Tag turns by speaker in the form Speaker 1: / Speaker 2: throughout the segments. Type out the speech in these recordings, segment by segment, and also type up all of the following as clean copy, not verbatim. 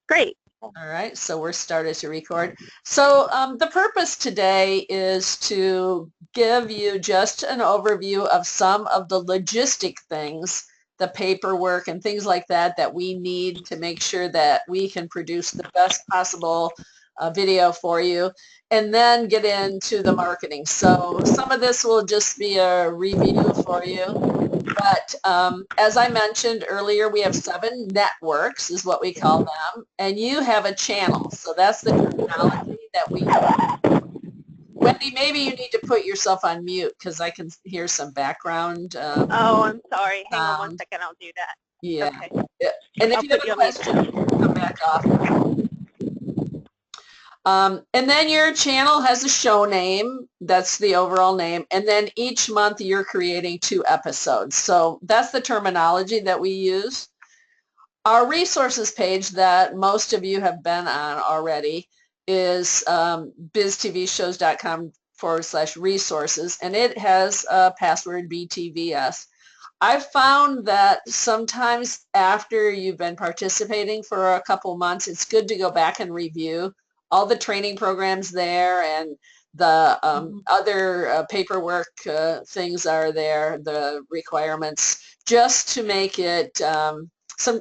Speaker 1: Great.
Speaker 2: All right, so we're started to record. So the purpose today is to give you just an overview of some of the logistic things, the paperwork and things like that that we need to make sure that we can produce the best possible video for you, and then get into the marketing. So some of this will just be a review for you. But as I mentioned earlier, we have 7 networks is what we call them, and you have a channel. So that's the terminology that we use. Wendy, maybe you need to put yourself on mute because I can hear some background
Speaker 1: Oh, I'm sorry. Hang on one
Speaker 2: sound.
Speaker 1: second. I'll do that.
Speaker 2: Yeah.
Speaker 1: Okay.
Speaker 2: And if
Speaker 1: I'll
Speaker 2: you have
Speaker 1: put
Speaker 2: a
Speaker 1: you on mute.
Speaker 2: question, come back off. And then your channel has a show name. That's the overall name. And then each month you're creating 2 episodes. So that's the terminology that we use. Our resources page that most of you have been on already is biztvshows.com/resources, and it has a password BTVS. I've found that sometimes after you've been participating for a couple months, it's good to go back and review all the training programs there, and the other paperwork things are there, the requirements, just to make it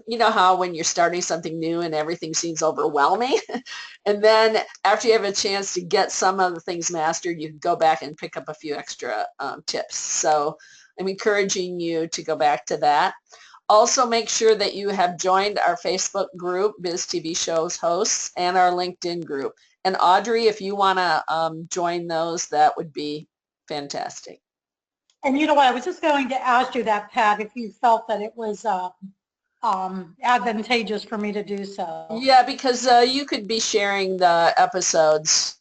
Speaker 2: you know how when you're starting something new and everything seems overwhelming, and then after you have a chance to get some of the things mastered, you can go back and pick up a few extra tips. So I'm encouraging you to go back to that. Also, make sure that you have joined our Facebook group, Biz TV Shows Hosts, and our LinkedIn group. And Audrey, if you want to join those, that would be fantastic.
Speaker 3: And you know what, I was just going to ask you that, Pat, if you felt that it was advantageous for me to do so.
Speaker 2: Yeah, because you could be sharing the episodes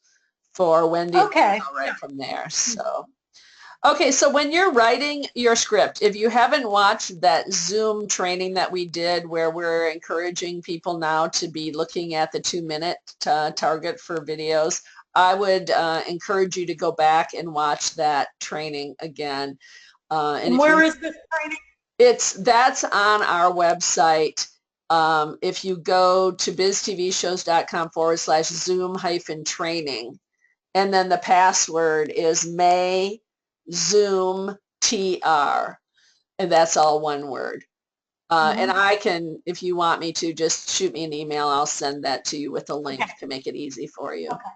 Speaker 2: for Wendy
Speaker 3: okay.
Speaker 2: Right from there. So, okay, so when you're writing your script, if you haven't watched that Zoom training that we did where we're encouraging people now to be looking at the 2-minute target for videos, I would encourage you to go back and watch that training again.
Speaker 3: And where is this training?
Speaker 2: That's on our website. If you go to biztvshows.com/Zoom-training, and then the password is May Zoom TR, and that's all one word. And I can, if you want me to, just shoot me an email. I'll send that to you with a link to make it easy for you. Okay.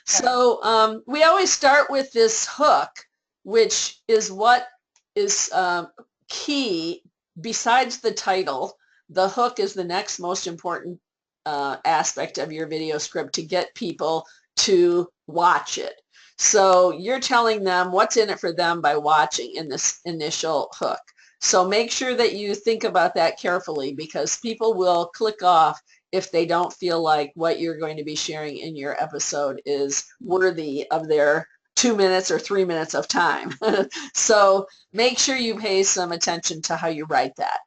Speaker 2: So we always start with this hook, which is what is key. Besides the title, the hook is the next most important aspect of your video script to get people to watch it. So you're telling them what's in it for them by watching in this initial hook. So make sure that you think about that carefully, because people will click off if they don't feel like what you're going to be sharing in your episode is worthy of their 2 minutes or 3 minutes of time. So make sure you pay some attention to how you write that.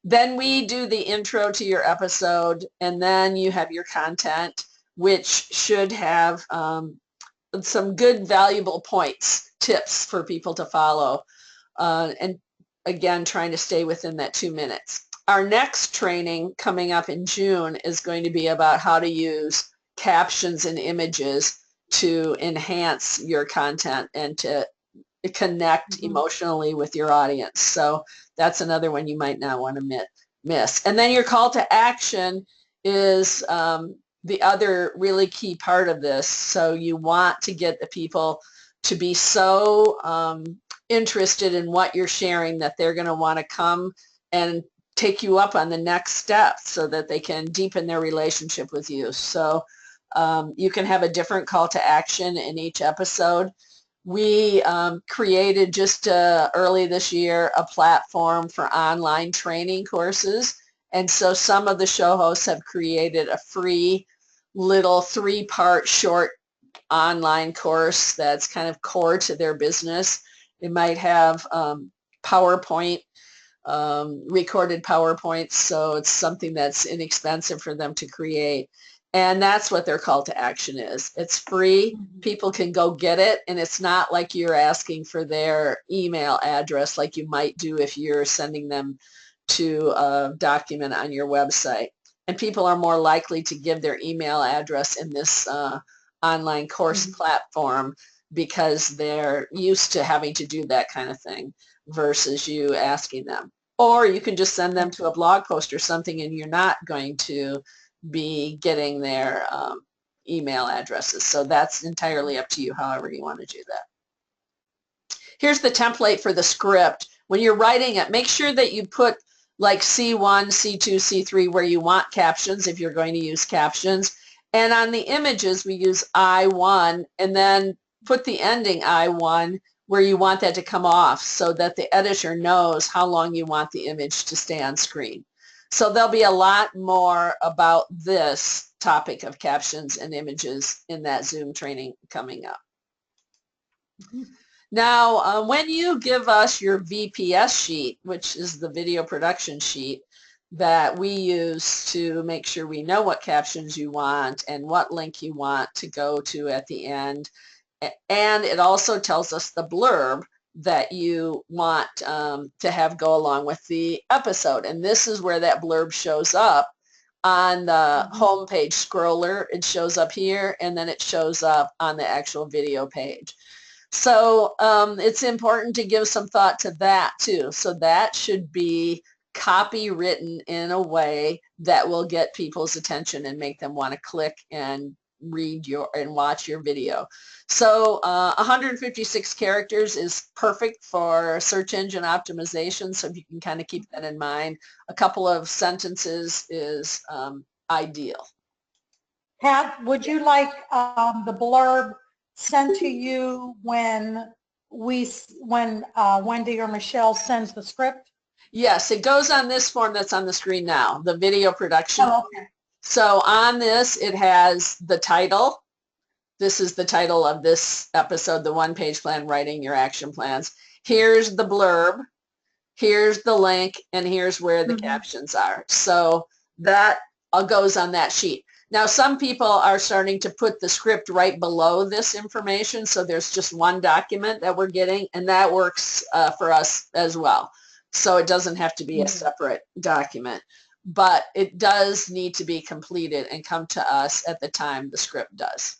Speaker 2: Then we do the intro to your episode, and then you have your content, which should have some good valuable points, tips for people to follow, and again, trying to stay within that 2 minutes. Our next training coming up in June is going to be about how to use captions and images to enhance your content and to connect emotionally with your audience. So that's another one you might not want to miss. And then your call to action is the other really key part of this. So you want to get the people to be so interested in what you're sharing that they're going to want to come and take you up on the next step so that they can deepen their relationship with you. So you can have a different call to action in each episode. We created just early this year a platform for online training courses. And so some of the show hosts have created a free little 3-part short online course that's kind of core to their business. It might have PowerPoint, recorded PowerPoints, so it's something that's inexpensive for them to create. And that's what their call to action is. It's free. People can go get it, and it's not like you're asking for their email address like you might do if you're sending them to a document on your website. and people are more likely to give their email address in this online course platform because they're used to having to do that kind of thing versus you asking them. Or you can just send them to a blog post or something, and you're not going to be getting their email addresses. So that's entirely up to you, however you want to do that. Here's the template for the script. When you're writing it, make sure that you put like C1, C2, C3 where you want captions if you're going to use captions. And on the images, we use I1, and then put the ending I1 where you want that to come off so that the editor knows how long you want the image to stay on screen. So there'll be a lot more about this topic of captions and images in that Zoom training coming up. Now, when you give us your VPS sheet, which is the video production sheet that we use to make sure we know what captions you want and what link you want to go to at the end, and it also tells us the blurb that you want to have go along with the episode. And this is where that blurb shows up on the home page scroller. It shows up here, and then it shows up on the actual video page. So it's important to give some thought to that too. So that should be copywritten in a way that will get people's attention and make them want to click and read your and watch your video. So 156 characters is perfect for search engine optimization, so if you can kind of keep that in mind. A couple of sentences is ideal.
Speaker 3: Pat, would you like the blurb sent to you when Wendy or Michelle sends the script?
Speaker 2: Yes, it goes on this form that's on the screen now, the video production.
Speaker 3: Oh, okay.
Speaker 2: So on this, it has the title. This is the title of this episode, the one-page plan, writing your action plans. Here's the blurb, here's the link, and here's where the captions are. So that all goes on that sheet. Now, some people are starting to put the script right below this information, so there's just one document that we're getting, and that works for us as well. So it doesn't have to be a separate document, but it does need to be completed and come to us at the time the script does.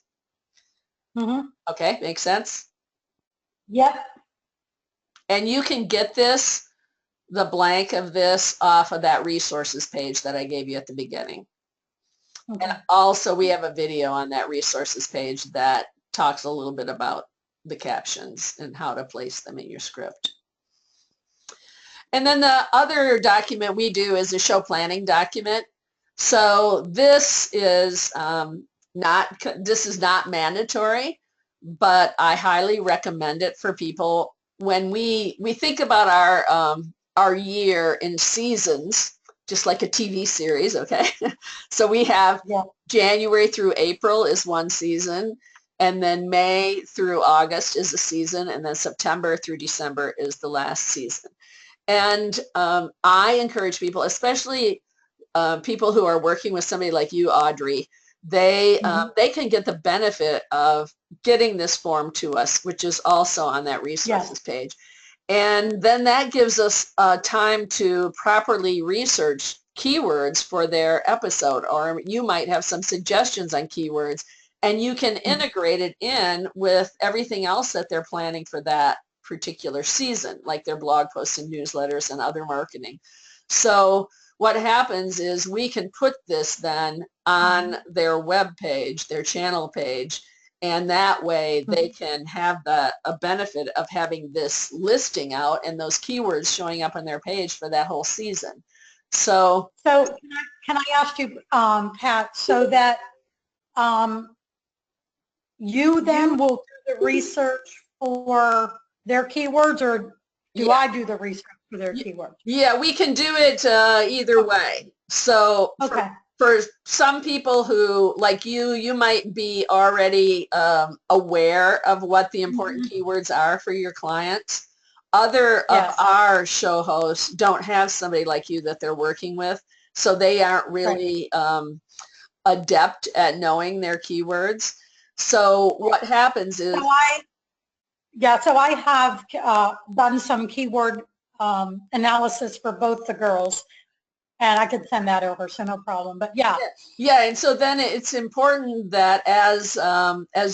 Speaker 2: Okay, makes sense?
Speaker 3: Yep.
Speaker 2: And you can get this, the blank of this, off of that resources page that I gave you at the beginning.
Speaker 3: Okay.
Speaker 2: And also we have a video on that resources page that talks a little bit about the captions and how to place them in your script. And then the other document we do is a show planning document. So this is not mandatory, but I highly recommend it for people when we think about our year in seasons, just like a TV series, okay? So we have January through April is one season, and then May through August is a season, and then September through December is the last season. And I encourage people, especially people who are working with somebody like you, Audrey, they can get the benefit of getting this form to us, which is also on that resources page. And then that gives us time to properly research keywords for their episode, or you might have some suggestions on keywords, and you can integrate it in with everything else that they're planning for that particular season, like their blog posts and newsletters and other marketing. So what happens is we can put this then on their web page, their channel page, and that way they can have a benefit of having this listing out and those keywords showing up on their page for that whole season. So
Speaker 3: can I ask you, Pat, so that you then will do the research for their keywords, or do I do the research for their keywords?
Speaker 2: Yeah, we can do it either way. So for some people who, like you might be already aware of what the important keywords are for your clients. Other of our show hosts don't have somebody like you that they're working with, so they aren't really adept at knowing their keywords. So what happens is...
Speaker 3: So I have done some keyword analysis for both the girls, And I could send that over, so no problem. But yeah.
Speaker 2: Yeah, and so then it's important that as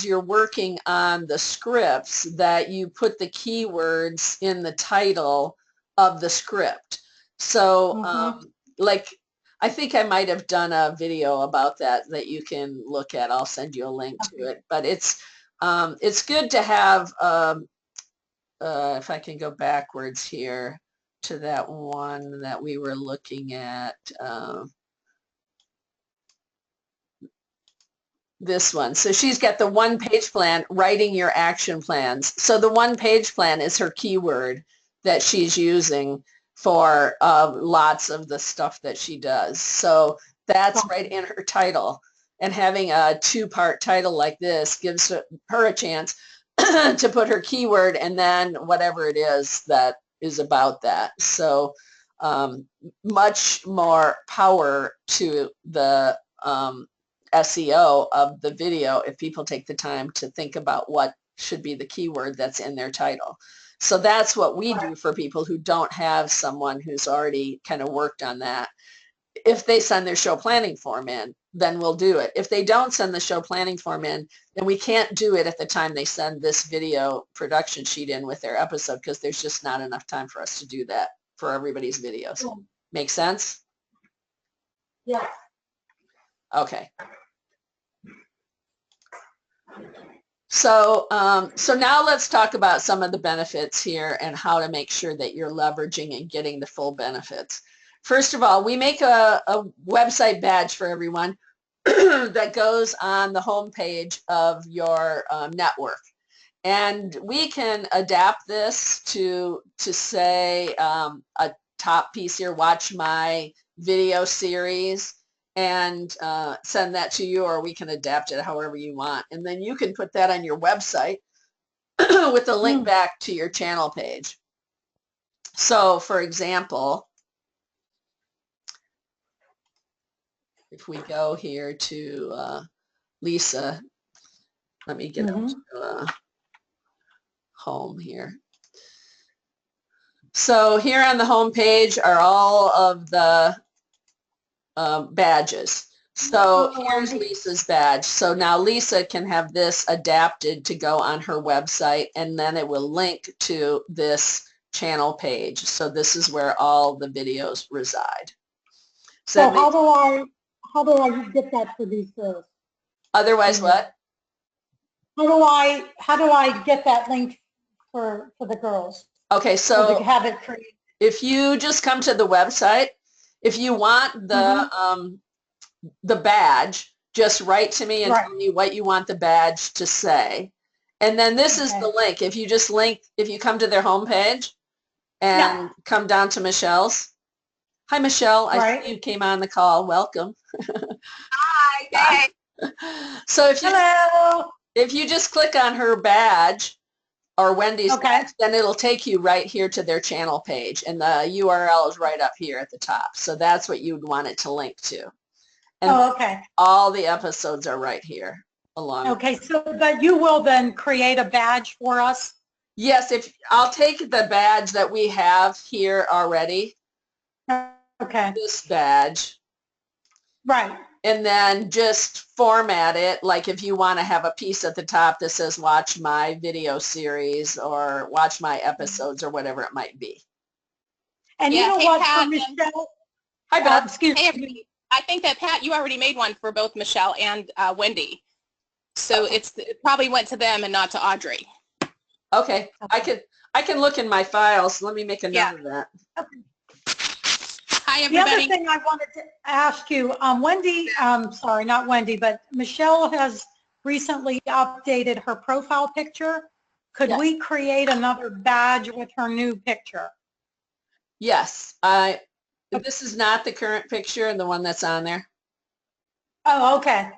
Speaker 2: you're working on the scripts, that you put the keywords in the title of the script. So like, I think I might have done a video about that you can look at. I'll send you a link to it. But it's good to have, if I can go backwards here to that one that we were looking at. This one. So she's got the one-page plan, writing your action plans. So the one-page plan is her keyword that she's using for lots of the stuff that she does. So that's right in her title. And having a two-part title like this gives her a chance to put her keyword and then whatever it is that is about that. So much more power to the SEO of the video if people take the time to think about what should be the keyword that's in their title. So that's what we do for people who don't have someone who's already kind of worked on that. If they send their show planning form in, then we'll do it. If they don't send the show planning form in, then we can't do it at the time they send this video production sheet in with their episode, because there's just not enough time for us to do that for everybody's videos. Make sense?
Speaker 3: Yeah.
Speaker 2: Okay. So, so now let's talk about some of the benefits here and how to make sure that you're leveraging and getting the full benefits. First of all, we make a website badge for everyone that goes on the home page of your network. And we can adapt this to say a top piece here, watch my video series, and send that to you, or we can adapt it however you want. And then you can put that on your website with a link back to your channel page. So for example, if we go here to Lisa, let me get up to home here. So here on the home page are all of the badges. So here's Lisa's badge. So now Lisa can have this adapted to go on her website, and then it will link to this channel page. So this is where all the videos reside.
Speaker 3: So how do I get that for these girls?
Speaker 2: Otherwise what?
Speaker 3: How do I get that link for the girls?
Speaker 2: Okay, so
Speaker 3: to have it created?
Speaker 2: If you just come to the website, if you want the badge, just write to me and tell me what you want the badge to say. And then this is the link. If you just if you come to their homepage and come down to Michelle's. Hi, Michelle. I see you came on the call. Welcome.
Speaker 1: Hi. Hey.
Speaker 2: So if you just click on her badge or Wendy's badge, then it'll take you right here to their channel page, and the URL is right up here at the top. So that's what you'd want it to link to. And all the episodes are right here along.
Speaker 3: Okay, so that you will then create a badge for us?
Speaker 2: Yes, I'll take the badge that we have here already.
Speaker 3: Okay.
Speaker 2: This badge.
Speaker 3: Right.
Speaker 2: And then just format it, like if you want to have a piece at the top that says watch my video series or watch my episodes or whatever it might be.
Speaker 3: And you know what, Pat, Michelle?
Speaker 2: Hi, Beth.
Speaker 4: Excuse me. I think that, Pat, you already made one for both Michelle and Wendy. So it probably went to them and not to Audrey.
Speaker 2: Okay. I can look in my files. Let me make a note of that.
Speaker 3: Okay.
Speaker 4: Hi, everybody.
Speaker 3: The other thing I wanted to ask you, Wendy, sorry, not Wendy, but Michelle has recently updated her profile picture. Could we create another badge with her new picture?
Speaker 2: Yes. This is not the current picture and the one that's on there.
Speaker 3: Oh, okay.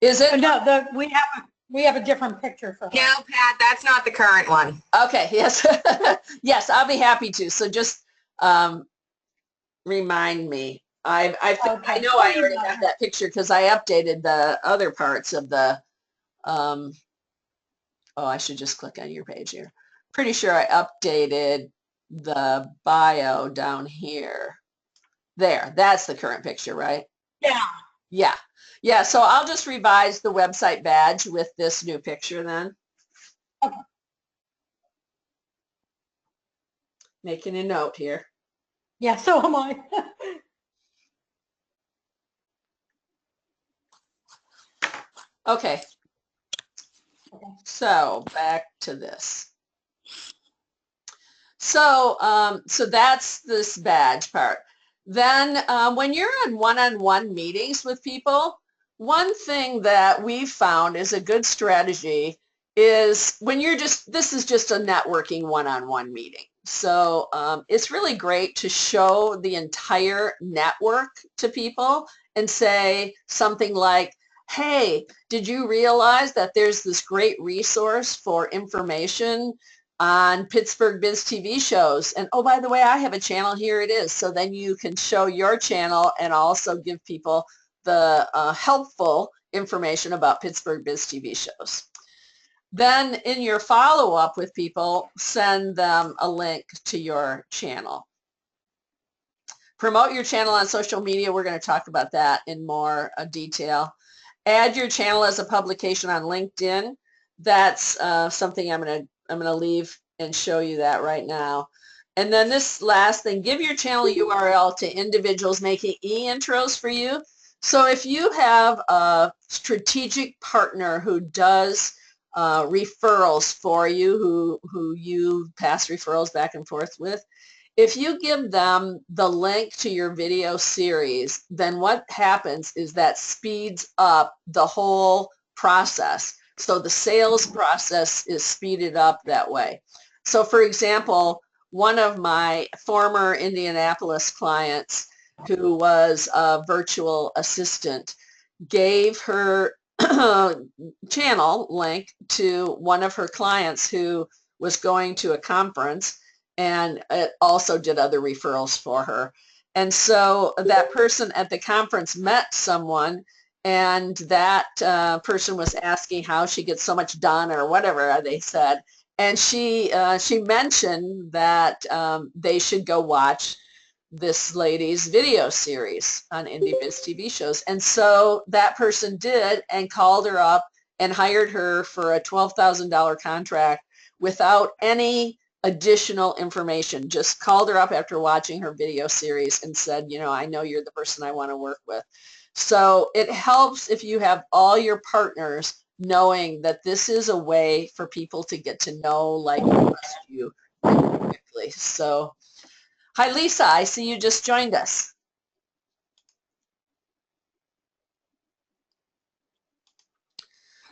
Speaker 2: Is it?
Speaker 3: No, we have a different picture for her.
Speaker 5: No, Pat, that's not the current one.
Speaker 2: Okay. Yes. Yes, I'll be happy to. So just remind me. I know I already have that picture because I updated the other parts of the. Oh, I should just click on your page here. Pretty sure I updated the bio down here. There, that's the current picture, right?
Speaker 3: Yeah.
Speaker 2: Yeah. Yeah, so I'll just revise the website badge with this new picture then.
Speaker 3: Okay.
Speaker 2: Making a note here.
Speaker 3: Yeah, so am I.
Speaker 2: Okay. So back to this. So, so that's this badge part. Then when you're in one-on-one meetings with people, one thing that we've found is a good strategy is when you're just, this is just a networking one-on-one meeting. So it's really great to show the entire network to people and say something like, hey, did you realize that there's this great resource for information on Pittsburgh Biz TV shows? And oh, by the way, I have a channel, here it is. So then you can show your channel and also give people the helpful information about Pittsburgh Biz TV shows. Then in your follow-up with people, send them a link to your channel. Promote your channel on social media. We're going to talk about that in more detail. Add your channel as a publication on LinkedIn. That's something I'm going to leave and show you that right now. And then this last thing, give your channel URL to individuals making e-intros for you. So if you have a strategic partner who does referrals for you, who you pass referrals back and forth with, if you give them the link to your video series, then what happens is that speeds up the whole process. So the sales process is speeded up that way. So for example, one of my former Indianapolis clients who was a virtual assistant gave her channel link to one of her clients who was going to a conference, and it also did other referrals for her. And so that person at the conference met someone, and that person was asking how she gets so much done or whatever they said. And she mentioned that they should go watch this lady's video series on Indie Biz TV shows. And so that person did, and called her up and hired her for a $12,000 contract without any additional information. Just called her up after watching her video series and said, you know, I know you're the person I want to work with. So it helps if you have all your partners knowing that this is a way for people to get to know, like, trust you quickly. So, hi, Lisa. I see you just joined us.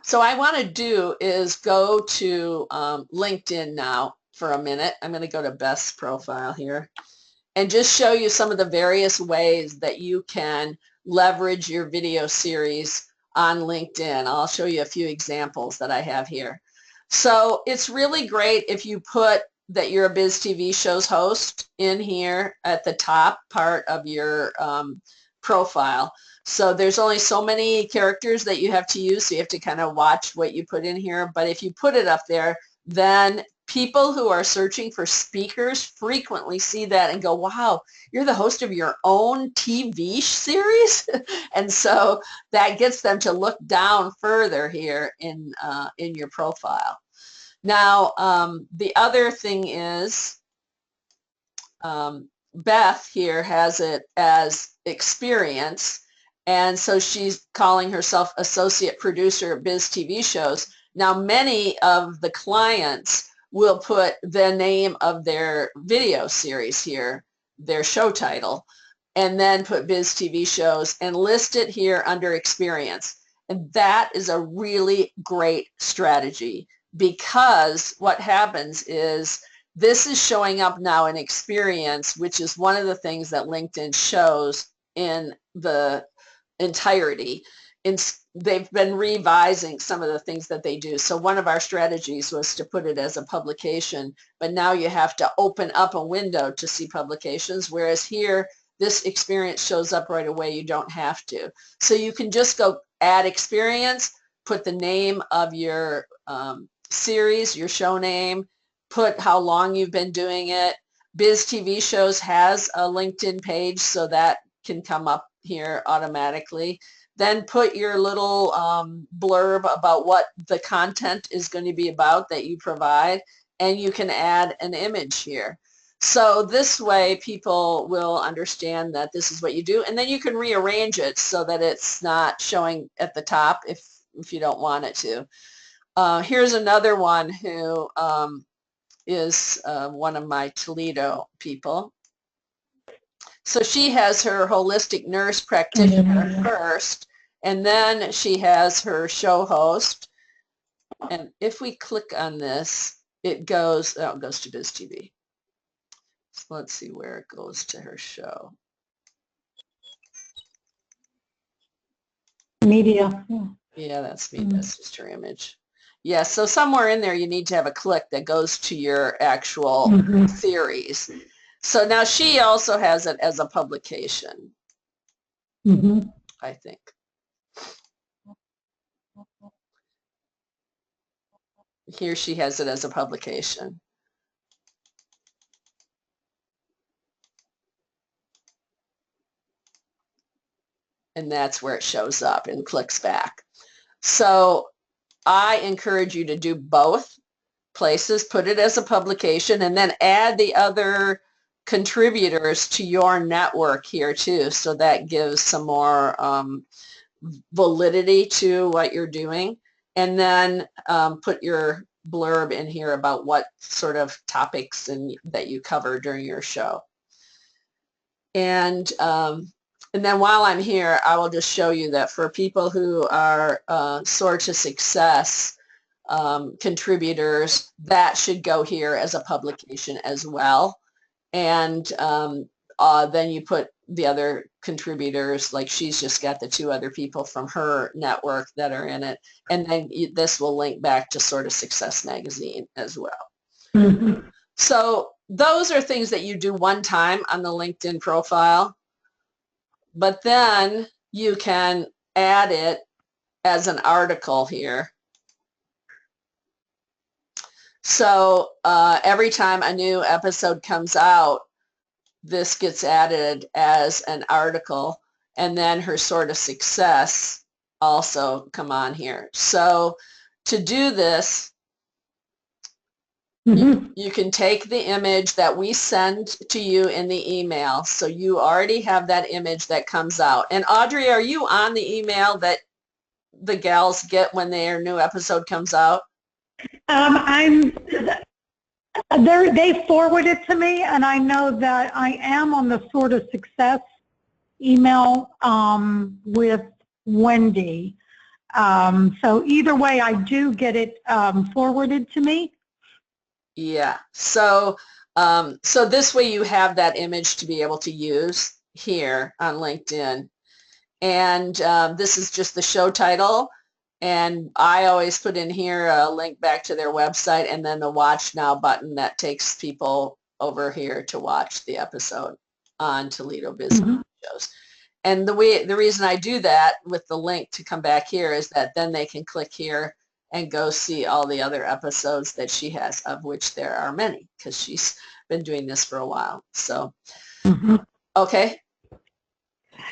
Speaker 2: So I want to do is go to LinkedIn now for a minute. I'm going to go to Beth's profile here and just show you some of the various ways that you can leverage your video series on LinkedIn. I'll show you a few examples that I have here. So it's really great if you put that you're a Biz TV shows host in here at the top part of your profile. So there's only so many characters that you have to use, so you have to kind of watch what you put in here. But if you put it up there, then people who are searching for speakers frequently see that and go, wow, you're the host of your own TV series? And so that gets them to look down further here in your profile. Now, the other thing is Beth here has it as experience. And so she's calling herself associate producer of Biz TV shows. Now, many of the clients will put the name of their video series here, their show title, and then put Biz TV shows and list it here under experience. And that is a really great strategy, because what happens is this is showing up now in experience, which is one of the things that LinkedIn shows in the entirety. They've been revising some of the things that they do. So one of our strategies was to put it as a publication, but now you have to open up a window to see publications, whereas here this experience shows up right away. You don't have to. So you can just go add experience, put the name of your series, your show name, put how long you've been doing it, Biz TV Shows has a LinkedIn page, so that can come up here automatically. Then put your little blurb about what the content is going to be about that you provide, and you can add an image here. So this way people will understand that this is what you do, and then you can rearrange it so that it's not showing at the top if you don't want it to. Here's another one who is one of my Toledo people. So she has her holistic nurse practitioner first, and then she has her show host. And if we click on this, it goes to Biz TV. So let's see where it goes to her show.
Speaker 3: Media.
Speaker 2: Yeah, that's me. That's just her image. Yeah, so somewhere in there you need to have a click that goes to your actual series. So now she also has it as a publication, I think. Here she has it as a publication. And that's where it shows up and clicks back. So I encourage you to do both places, put it as a publication, and then add the other contributors to your network here too. So that gives some more validity to what you're doing. And then put your blurb in here about what sort of topics that you cover during your show. And then while I'm here, I will just show you that for people who are Soar to Success contributors, that should go here as a publication as well. And then you put the other contributors, like she's just got the 2 other people from her network that are in it. And then this will link back to Soar to Success magazine as well. So those are things that you do one time on the LinkedIn profile. But then you can add it as an article here. So every time a new episode comes out, this gets added as an article, and then her Soar to Success also come on here. So to do this, you can take the image that we send to you in the email. So you already have that image that comes out. And Audrey, are you on the email that the gals get when their new episode comes out?
Speaker 3: They forward it to me, and I know that I am on the Soar to Success email with Wendy. So either way, I do get it forwarded to me.
Speaker 2: Yeah. So so this way you have that image to be able to use here on LinkedIn. And this is just the show title. And I always put in here a link back to their website and then the Watch Now button that takes people over here to watch the episode on Toledo Business Shows. And the reason I do that with the link to come back here is that then they can click here and go see all the other episodes that she has, of which there are many, because she's been doing this for a while. So, okay.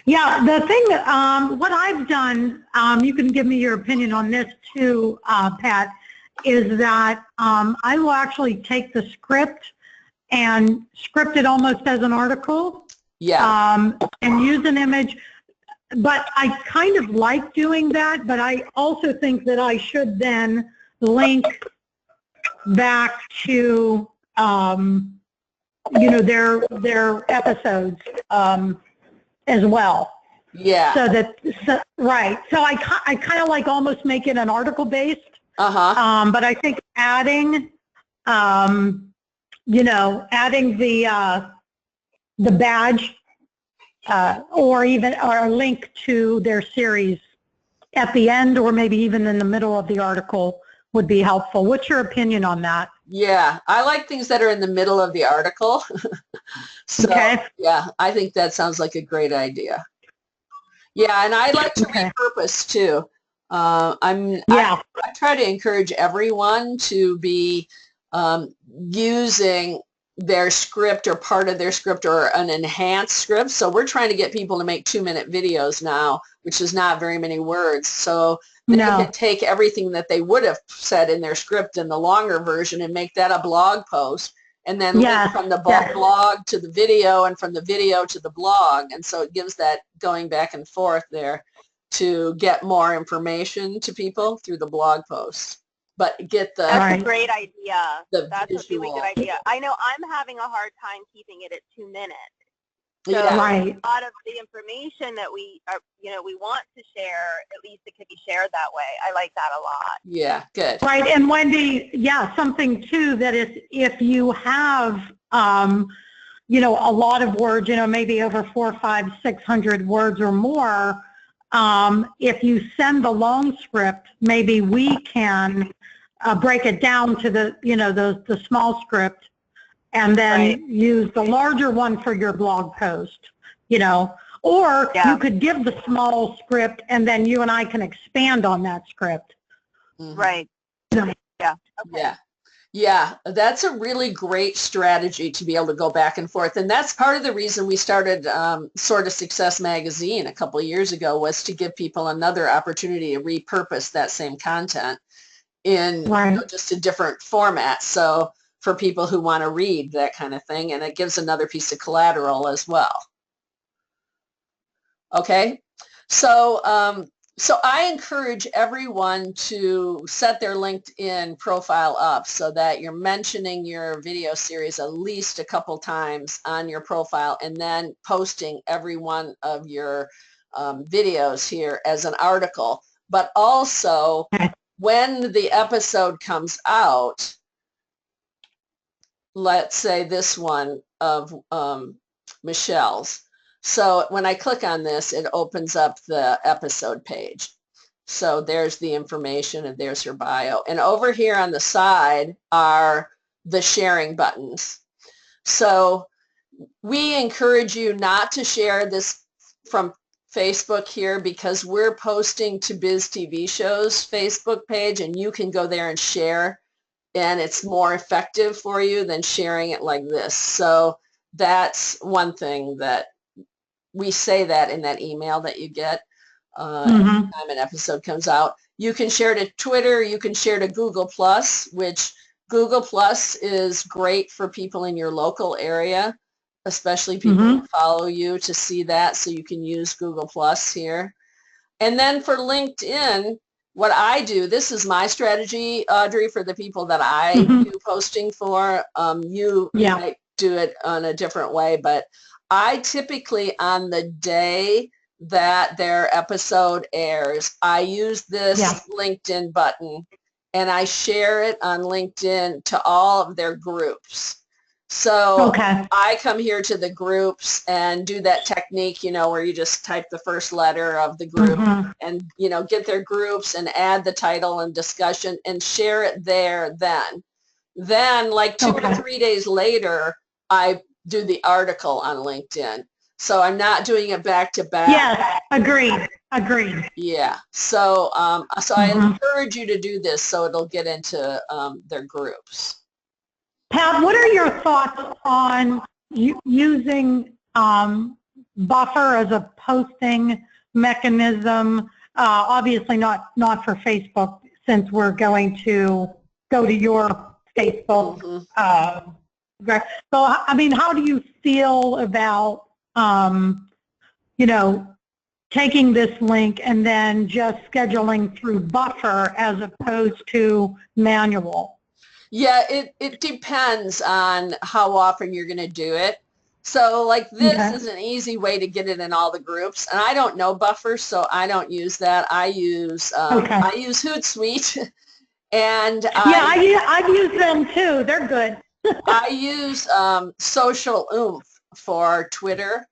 Speaker 3: Yeah, the thing that, what I've done, you can give me your opinion on this too, Pat, is that I will actually take the script and script it almost as an article.
Speaker 2: Yeah.
Speaker 3: And use an image. But I kind of like doing that, but I also think that I should then link back to, you know, their episodes as well.
Speaker 2: Yeah.
Speaker 3: So that, right. So I kind of like almost make it an article based. But I think adding, you know, adding the badge, or a link to their series at the end, or maybe even in the middle of the article would be helpful. What's your opinion on that?
Speaker 2: Yeah, I like things that are in the middle of the article. So,
Speaker 3: okay.
Speaker 2: Yeah, I think that sounds like a great idea. Yeah, and I like to repurpose too. I try to encourage everyone to be using their script or part of their script or an enhanced script. So we're trying to get people to make 2-minute videos now, which is not very many words. So they can take everything that they would have said in their script in the longer version and make that a blog post, and then link from the blog to the video and from the video to the blog. And so it gives that going back and forth there to get more information to people through the blog posts. But get the
Speaker 1: That's a great idea. That's a really
Speaker 2: visual.
Speaker 1: good idea. I know I'm having a hard time keeping it at 2 minutes. So
Speaker 2: Yeah.
Speaker 3: Right.
Speaker 1: a lot of the information that we are, we want to share, at least it could be shared that way. I like that a lot.
Speaker 2: Yeah, good.
Speaker 3: Right, and Wendy, yeah, something too that is, if you have, a lot of words, maybe over 400, 500, 600 words or more, if you send the long script, maybe we can break it down to the, the small script, and then use the larger one for your blog post, or you could give the small script and then you and I can expand on that script.
Speaker 2: Mhm.
Speaker 1: Right.
Speaker 3: Yeah.
Speaker 1: Yeah. Okay.
Speaker 2: Yeah, that's a really great strategy to be able to go back and forth. And that's part of the reason we started Sort of Success Magazine a couple of years ago, was to give people another opportunity to repurpose that same content in just a different format. So for people who want to read that kind of thing, and it gives another piece of collateral as well. Okay, so so I encourage everyone to set their LinkedIn profile up so that you're mentioning your video series at least a couple times on your profile, and then posting every one of your videos here as an article. But also, when the episode comes out, let's say this one of Michelle's. So when I click on this, it opens up the episode page. So there's the information and there's her bio. And over here on the side are the sharing buttons. So we encourage you not to share this from Facebook here, because we're posting to Biz TV Show's Facebook page, and you can go there and share, and it's more effective for you than sharing it like this. So that's one thing that we say that in that email that you get every time an episode comes out. You can share to Twitter, you can share to Google Plus, which Google Plus is great for people in your local area, especially people who follow you, to see that. So you can use Google Plus here. And then for LinkedIn, what I do, this is my strategy, Audrey, for the people that I do posting for. You might do it on a different way, but I typically, on the day that their episode airs, I use this LinkedIn button, and I share it on LinkedIn to all of their groups. So I come here to the groups and do that technique, where you just type the first letter of the group and, get their groups and add the title and discussion and share it there then. Then, like 2 or 3 days later, I do the article on LinkedIn. So I'm not doing it back to back.
Speaker 3: Yes, agreed.
Speaker 2: Yeah. So so I encourage you to do this so it'll get into their groups.
Speaker 3: Pat, what are your thoughts on using Buffer as a posting mechanism? Obviously not for Facebook, since we're going to go to your Facebook. So, I mean, how do you feel about, taking this link and then just scheduling through Buffer as opposed to manual?
Speaker 2: Yeah, it depends on how often you're going to do it. So like this is an easy way to get it in all the groups. And I don't know Buffer, so I don't use that. I use I use Hootsuite. And
Speaker 3: I've used them too. They're good.
Speaker 2: I use Social Oomph for Twitter.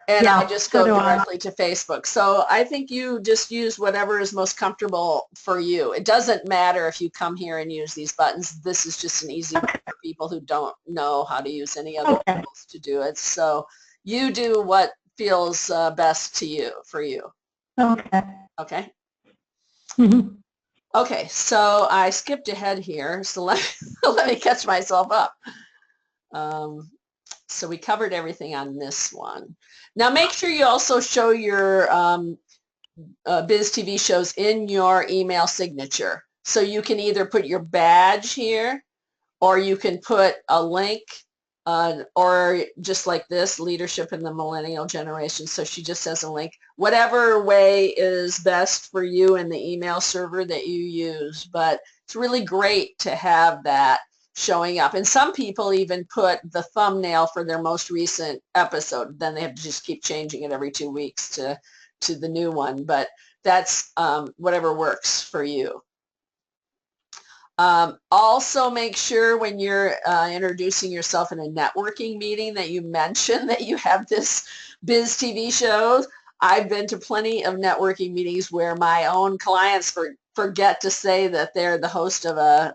Speaker 2: And I just go directly to Facebook. So I think you just use whatever is most comfortable for you. It doesn't matter if you come here and use these buttons. This is just an easy way for people who don't know how to use any other tools to do it. So you do what feels best to you, for you. Okay. Okay, so I skipped ahead here, so let me catch myself up. So we covered everything on this one. Now make sure you also show your Biz TV shows in your email signature. So you can either put your badge here, or you can put a link, or just like this, leadership in the millennial generation. So she just has a link. Whatever way is best for you in the email server that you use. But it's really great to have that showing up. And some people even put the thumbnail for their most recent episode. Then they have to just keep changing it every 2 weeks to the new one. But that's whatever works for you. Also make sure when you're introducing yourself in a networking meeting that you mention that you have this Biz TV show. I've been to plenty of networking meetings where my own clients forget to say that they're the host of a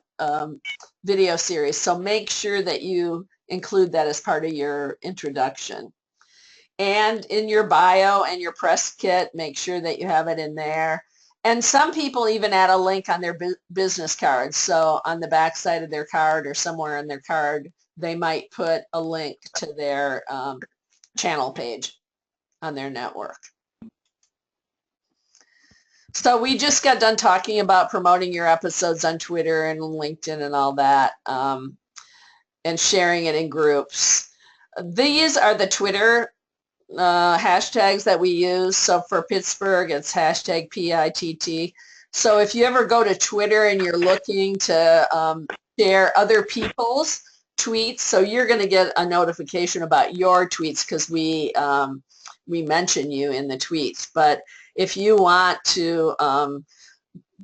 Speaker 2: video series. So make sure that you include that as part of your introduction. And in your bio and your press kit, make sure that you have it in there. And some people even add a link on their business cards. So on the back side of their card or somewhere on their card, they might put a link to their channel page on their network. So we just got done talking about promoting your episodes on Twitter and LinkedIn and all that, and sharing it in groups. These are the Twitter hashtags that we use. So for Pittsburgh, it's hashtag PITT. So if you ever go to Twitter and you're looking to share other people's tweets, so you're going to get a notification about your tweets because we mention you in the tweets. But if you want to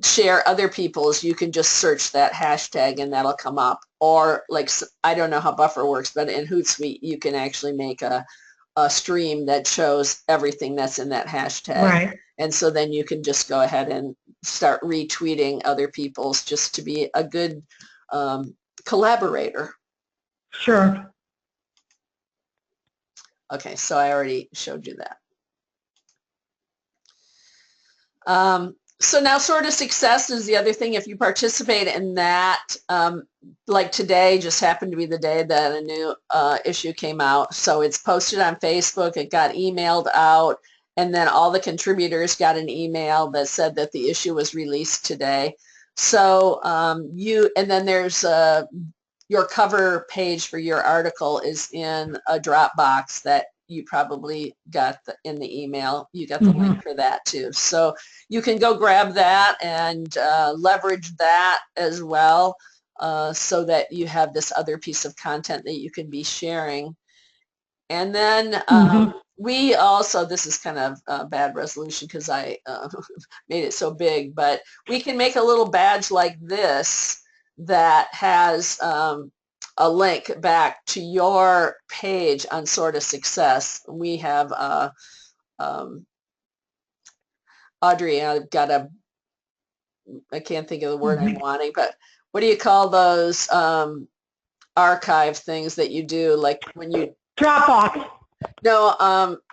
Speaker 2: share other people's, you can just search that hashtag and that'll come up. Or like, I don't know how Buffer works, but in Hootsuite, you can actually make a stream that shows everything that's in that hashtag.
Speaker 3: Right.
Speaker 2: And so then you can just go ahead and start retweeting other people's just to be a good collaborator.
Speaker 3: Sure.
Speaker 2: Okay, so I already showed you that. So now Sort of Success is the other thing. If you participate in that, like today just happened to be the day that a new issue came out. So it's posted on Facebook, it got emailed out, and then all the contributors got an email that said that the issue was released today. So and then there's your cover page for your article is in a Dropbox that you probably got in the email. You got the link for that too. So you can go grab that and leverage that as well, so that you have this other piece of content that you can be sharing. And then we also, this is kind of a bad resolution because I made it so big, but we can make a little badge like this that has a link back to your page on Sort of Success. We have Audrey, I can't think of the word I'm wanting, but what do you call those archive things that you do, like when you
Speaker 3: Dropbox.
Speaker 2: No,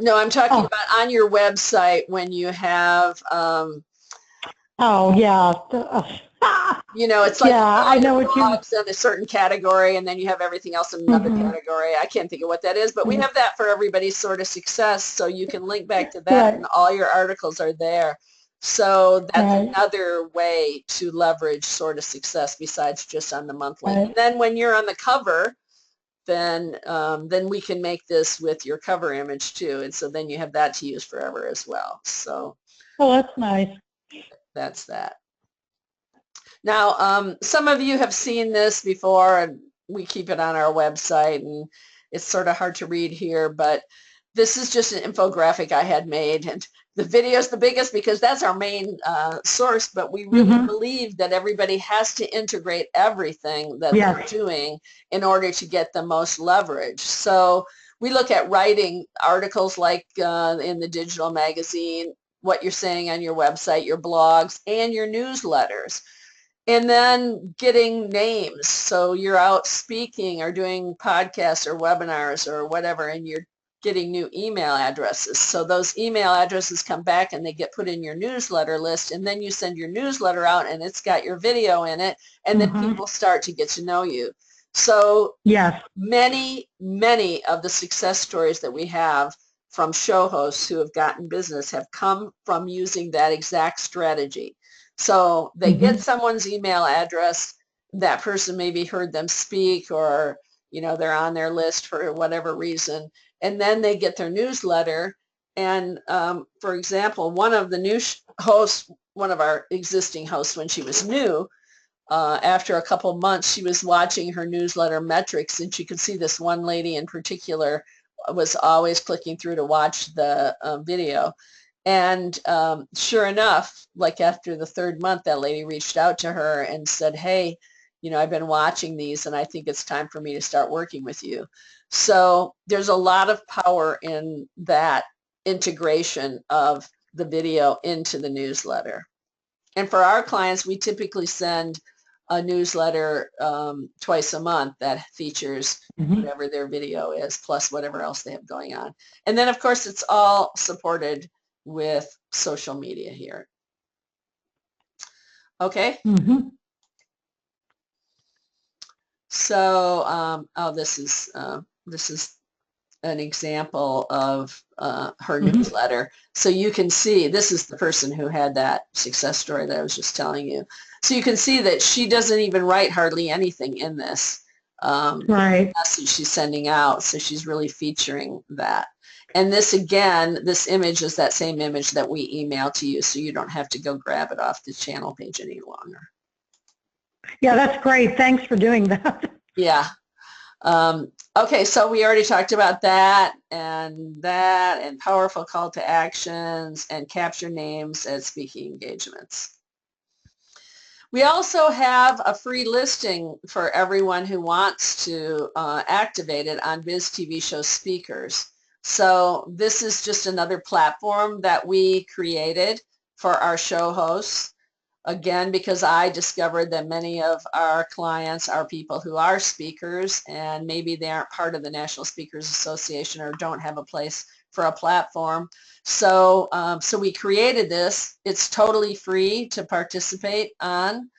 Speaker 2: no, I'm talking about on your website when you have
Speaker 3: Oh yeah.
Speaker 2: you know, it's like
Speaker 3: I know what you
Speaker 2: in a certain category, and then you have everything else in another category. I can't think of what that is, but we have that for everybody's Sort of Success, so you can link back to that, and all your articles are there. So that's another way to leverage Sort of Success besides just on the monthly. And then when you're on the cover, then we can make this with your cover image too, and so then you have that to use forever as well. So
Speaker 3: that's nice.
Speaker 2: That's that. Now, some of you have seen this before, and we keep it on our website, and it's sort of hard to read here, but this is just an infographic I had made, and the video is the biggest because that's our main source, but we really believe that everybody has to integrate everything that they're doing in order to get the most leverage. So we look at writing articles like in the digital magazine, what you're saying on your website, your blogs, and your newsletters. And then getting names. So you're out speaking or doing podcasts or webinars or whatever, and you're getting new email addresses. So those email addresses come back and they get put in your newsletter list, and then you send your newsletter out and it's got your video in it, and then people start to get to know you. So
Speaker 3: Yes.
Speaker 2: many of the success stories that we have from show hosts who have gotten business have come from using that exact strategy. So they get someone's email address, that person maybe heard them speak, or they're on their list for whatever reason, and then they get their newsletter. And for example, one of the new hosts, one of our existing hosts when she was new, after a couple months, she was watching her newsletter metrics, and she could see this one lady in particular was always clicking through to watch the video. And sure enough, like after the third month, that lady reached out to her and said, hey, I've been watching these and I think it's time for me to start working with you. So there's a lot of power in that integration of the video into the newsletter. And for our clients, we typically send a newsletter twice a month that features whatever their video is, plus whatever else they have going on. And then, of course, it's all supported with social media here. Okay. So, this is an example of her newsletter. So you can see, this is the person who had that success story that I was just telling you. So you can see that she doesn't even write hardly anything in this message she's sending out. So she's really featuring that. And this, again, this image is that same image that we email to you, so you don't have to go grab it off the channel page any longer.
Speaker 3: Yeah, that's great. Thanks for doing that.
Speaker 2: Yeah. Okay, so we already talked about that and powerful call to actions and capture names at speaking engagements. We also have a free listing for everyone who wants to activate it on BizTV Show Speakers. So this is just another platform that we created for our show hosts. Again, because I discovered that many of our clients are people who are speakers, and maybe they aren't part of the National Speakers Association or don't have a place for a platform. So, so we created this. It's totally free to participate on.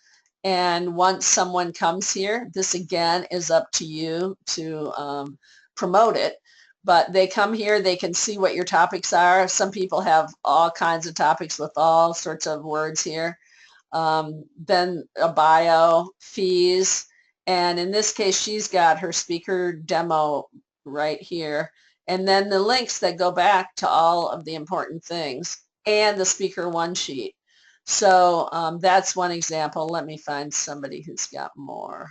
Speaker 2: And once someone comes here, this again is up to you to promote it. But they come here, they can see what your topics are. Some people have all kinds of topics with all sorts of words here. Then a bio, fees, and in this case she's got her speaker demo right here, and then the links that go back to all of the important things and the speaker one sheet. So that's one example. Let me find somebody who's got more.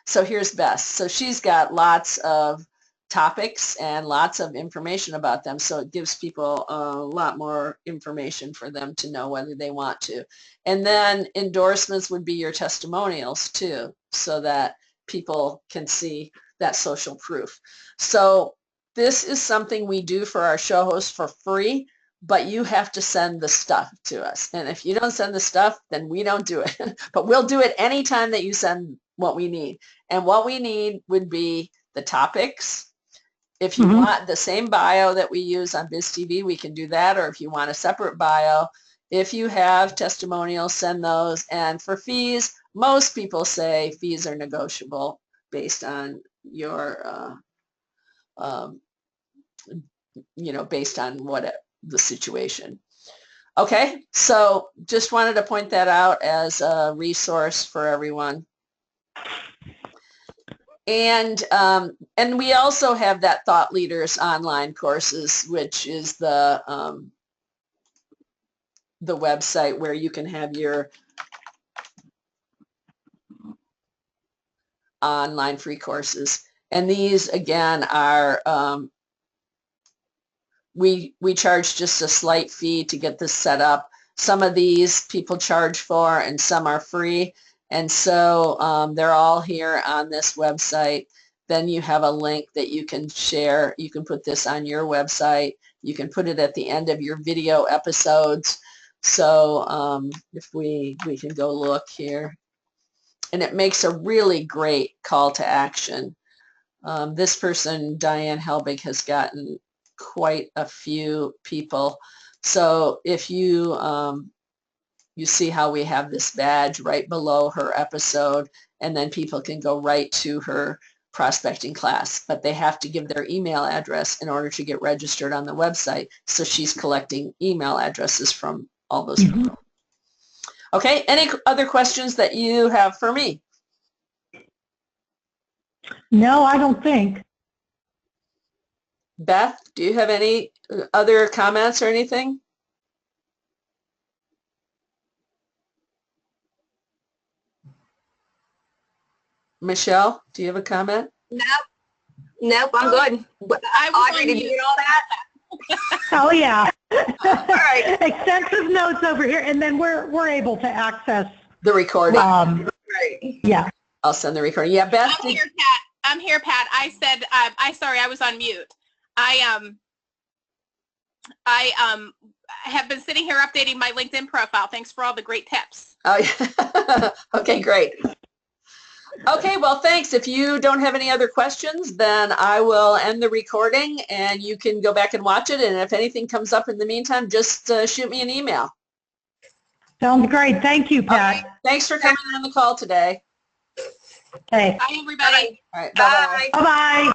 Speaker 2: So here's Bess. So she's got lots of topics and lots of information about them, so it gives people a lot more information for them to know whether they want to. And then endorsements would be your testimonials too, so that people can see that social proof. So this is something we do for our show hosts for free, but you have to send the stuff to us. And if you don't send the stuff, then we don't do it. But we'll do it anytime that you send what we need. And what we need would be the topics. If you want the same bio that we use on BizTV, we can do that. Or if you want a separate bio, if you have testimonials, send those. And for fees, most people say fees are negotiable based on your, based on what the situation. Okay, so just wanted to point that out as a resource for everyone. And we also have that Thought Leaders online courses, which is the website where you can have your online free courses. And these again are we charge just a slight fee to get this set up. Some of these people charge for, and some are free. And so they're all here on this website. Then you have a link that you can share. You can put this on your website. You can put it at the end of your video episodes. So if we can go look here. And it makes a really great call to action. This person, Diane Helbig, has gotten quite a few people. So if you you see how we have this badge right below her episode, and then people can go right to her prospecting class, but they have to give their email address in order to get registered on the website. So she's collecting email addresses from all those people. Okay, any other questions that you have for me?
Speaker 3: No, I don't think.
Speaker 2: Beth, do you have any other comments or anything? Michelle, do you have a comment?
Speaker 5: Nope, I'm good.
Speaker 4: I was
Speaker 5: Audrey,
Speaker 4: on
Speaker 5: did you
Speaker 4: mute.
Speaker 5: get all that?
Speaker 3: Oh, yeah.
Speaker 5: All right.
Speaker 3: Extensive notes over here, and then we're able to access,
Speaker 2: The recording.
Speaker 5: Right.
Speaker 3: yeah.
Speaker 2: I'll send the recording. Yeah, Beth,
Speaker 4: I'm here, Pat. I'm here, Pat. I said, sorry, I was on mute. I have been sitting here updating my LinkedIn profile. Thanks for all the great tips.
Speaker 2: oh, yeah. Okay, great. Okay, well, thanks. If you don't have any other questions, then I will end the recording and you can go back and watch it. And if anything comes up in the meantime, just shoot me an email.
Speaker 3: Sounds great. Thank you,
Speaker 2: Okay,
Speaker 3: Pat.
Speaker 2: thanks for coming on the call today.
Speaker 3: Okay.
Speaker 4: Bye, everybody.
Speaker 2: All right, bye-bye.
Speaker 5: Bye.
Speaker 3: Bye-bye.